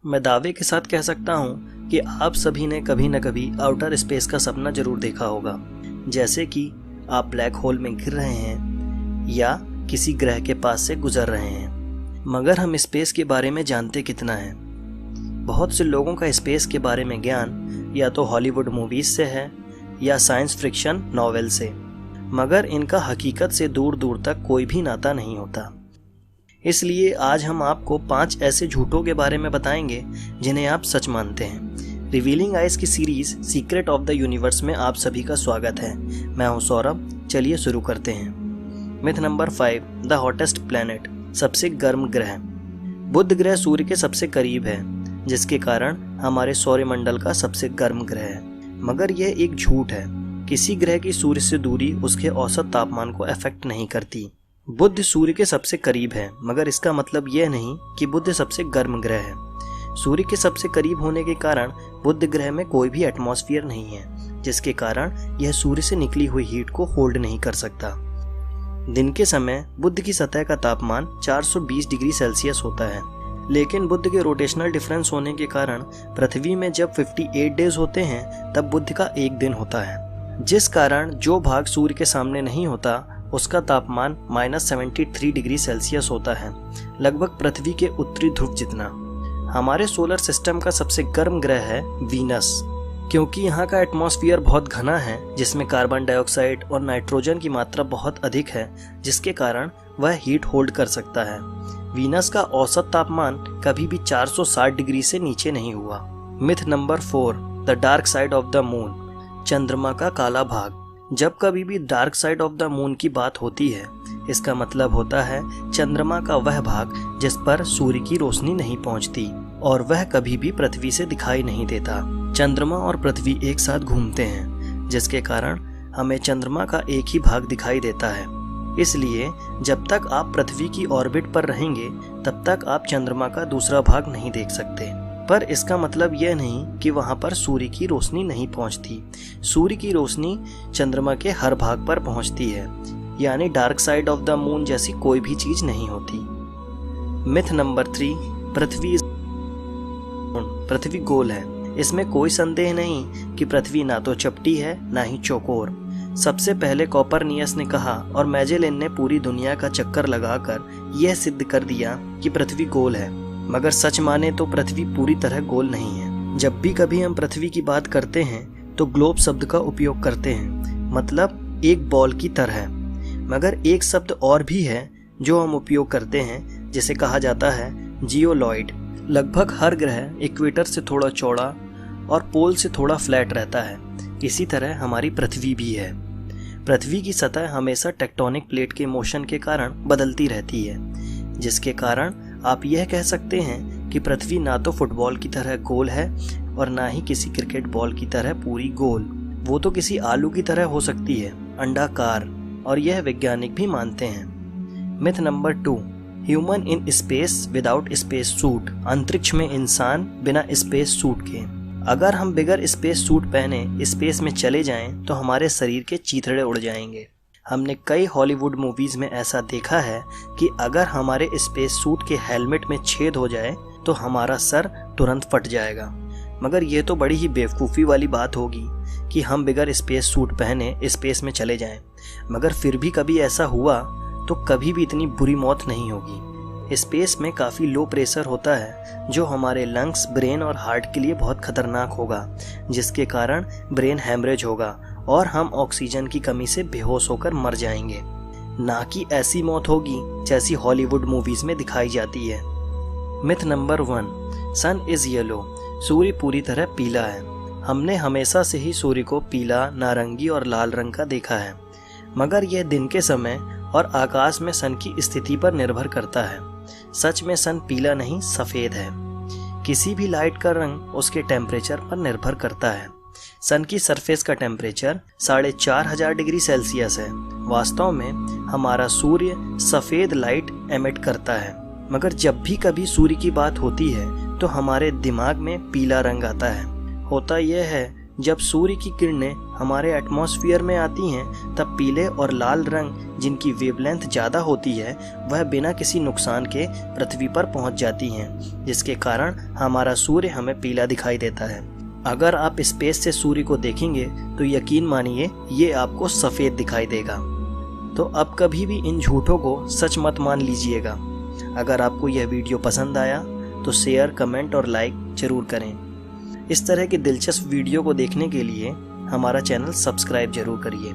मैं दावे के साथ कह सकता हूँ कि आप सभी ने कभी न कभी आउटर स्पेस का सपना जरूर देखा होगा, जैसे कि आप ब्लैक होल में गिर रहे हैं या किसी ग्रह के पास से गुजर रहे हैं। मगर हम स्पेस के बारे में जानते कितना है? बहुत से लोगों का स्पेस के बारे में ज्ञान या तो हॉलीवुड मूवीज से है या साइंस फिक्शन नॉवेल से, मगर इनका हकीकत से दूर दूर तक कोई भी नाता नहीं होता। इसलिए आज हम आपको 5 ऐसे झूठों के बारे में बताएंगे जिन्हें आप सच मानते हैं। रिवीलिंग आइज की series secret of the universe में आप सभी का स्वागत है। मैं हूं सौरभ, चलिए शुरू करते हैं। Myth number 5, the hottest planet, सबसे गर्म ग्रह। बुध ग्रह सूर्य के सबसे करीब है, जिसके कारण हमारे सौरमंडल का सबसे गर्म ग्रह है। मगर यह एक झूठ है। किसी ग्रह की सूर्य से दूरी उसके औसत तापमान को अफेक्ट नहीं करती। बुध सूर्य के सबसे करीब है, मगर इसका मतलब यह नहीं कि बुध सबसे गर्म ग्रह है। सूर्य के सबसे करीब होने के कारण बुध ग्रह में कोई भी एटमॉस्फेयर नहीं है, जिसके कारण यह सूर्य से निकली हुई हीट को होल्ड नहीं कर सकता। दिन के समय बुध की सतह का तापमान 420 डिग्री सेल्सियस होता है, लेकिन बुध के रोटेशनल डिफरेंस होने के कारण पृथ्वी में जब 58 डेज होते हैं तब बुध का एक दिन होता है, जिस कारण जो भाग सूर्य के सामने नहीं होता उसका तापमान -73 डिग्री सेल्सियस होता है, लगभग पृथ्वी के उत्तरी ध्रुव जितना। हमारे सोलर सिस्टम का सबसे गर्म ग्रह है वीनस, क्योंकि यहाँ का एटमॉस्फेयर बहुत घना है, जिसमें कार्बन डाइऑक्साइड और नाइट्रोजन की मात्रा बहुत अधिक है, जिसके कारण वह हीट होल्ड कर सकता है। वीनस का औसत तापमान कभी भी 460 डिग्री से नीचे नहीं हुआ। Myth number 4, the dark side of the moon, चंद्रमा का काला भाग। जब कभी भी dark side of the moon की बात होती है, इसका मतलब होता है चंद्रमा का वह भाग जिस पर सूर्य की रोशनी नहीं पहुंचती और वह कभी भी पृथ्वी से दिखाई नहीं देता। चंद्रमा और पृथ्वी एक साथ घूमते हैं, जिसके कारण हमें चंद्रमा का एक ही भाग दिखाई देता है। इसलिए जब तक आप पृथ्वी की ऑर्बिट पर रहेंगे तब तक आप चंद्रमा का दूसरा भाग नहीं देख सकते। पर इसका मतलब यह नहीं कि वहां पर सूर्य की रोशनी नहीं पहुंचती। सूर्य की रोशनी चंद्रमा के हर भाग पर पहुंचती है, यानी dark side of the moon जैसी कोई भी चीज नहीं होती। मिथ नंबर 3, पृथ्वी गोल है। इसमें कोई संदेह नहीं कि पृथ्वी ना तो चपटी है ना ही चौकोर। सबसे पहले कोपरनिकस ने कहा और मैजेलन ने पूरी दुनिया का चक्कर लगाकर यह सिद्ध कर दिया कि पृथ्वी गोल है। मगर सच माने तो पृथ्वी पूरी तरह गोल नहीं है। जब भी कभी हम पृथ्वी की बात करते हैं तो ग्लोब शब्द का उपयोग करते हैं, मतलब एक बॉल की तरह। मगर एक शब्द और भी है जो हम उपयोग करते हैं, जिसे कहा जाता है जियोलॉइड। लगभग हर ग्रह इक्वेटर से थोड़ा चौड़ा और पोल से थोड़ा फ्लैट रहता है। इसी तरह हमारी पृथ्वी भी है। पृथ्वी की सतह हमेशा टेक्टोनिक प्लेट के मोशन के कारण बदलती रहती है, जिसके कारण आप यह कह सकते हैं कि पृथ्वी ना तो फुटबॉल की तरह गोल है और ना ही किसी क्रिकेट बॉल की तरह पूरी गोल। वो तो किसी आलू की तरह हो सकती है, अंडाकार, और यह वैज्ञानिक भी मानते हैं। Myth number 2, human in space without space suit, अंतरिक्ष में इंसान बिना स्पेस सूट के। अगर हम बगैर स्पेस सूट पहने स्पेस में चले जाएं तो हमारे शरीर के चीथड़े उड़ जाएंगे। हमने कई हॉलीवुड मूवीज में ऐसा देखा है कि अगर हमारे स्पेस सूट के हेलमेट में छेद हो जाए तो हमारा सर तुरंत फट जाएगा। मगर यह तो बड़ी ही बेवकूफ़ी वाली बात होगी कि हम बगैर स्पेस सूट पहने स्पेस में चले जाएं। मगर फिर भी कभी ऐसा हुआ तो कभी भी इतनी बुरी मौत नहीं होगी। स्पेस में काफ़ी लो प्रेशर होता है, जो हमारे लंग्स, ब्रेन और हार्ट के लिए बहुत खतरनाक होगा, जिसके कारण ब्रेन हैमरेज होगा और हम ऑक्सीजन की कमी से बेहोश होकर मर जाएंगे। ना कि ऐसी मौत होगी जैसी हॉलीवुड मूवीज में दिखाई जाती है। Myth number 1, sun is yellow, सूर्य पूरी तरह पीला है। हमने हमेशा से ही सूर्य को पीला, नारंगी और लाल रंग का देखा है, मगर यह दिन के समय और आकाश में सन की स्थिति पर निर्भर करता है। सच में सन पीला नहीं, सफेद है। किसी भी लाइट का रंग उसके टेम्परेचर पर निर्भर करता है। सन की सरफेस का टेम्परेचर 4500 डिग्री सेल्सियस है। वास्तव में हमारा सूर्य सफेद लाइट एमिट करता है, मगर जब भी कभी सूर्य की बात होती है तो हमारे दिमाग में पीला रंग आता है। होता यह है जब सूर्य की किरणें हमारे एटमॉस्फेयर में आती हैं तब पीले और लाल रंग जिनकी वेवलेंथ ज़्यादा होती है वह बिना किसी नुकसान के पृथ्वी पर पहुंच जाती हैं, जिसके कारण हमारा सूर्य हमें पीला दिखाई देता है। अगर आप स्पेस से सूर्य को देखेंगे तो यकीन मानिए ये आपको सफ़ेद दिखाई देगा। तो अब कभी भी इन झूठों को सच मत मान लीजिएगा। अगर आपको यह वीडियो पसंद आया तो शेयर, कमेंट और लाइक ज़रूर करें। इस तरह की दिलचस्प वीडियो को देखने के लिए हमारा चैनल सब्सक्राइब जरूर करिए।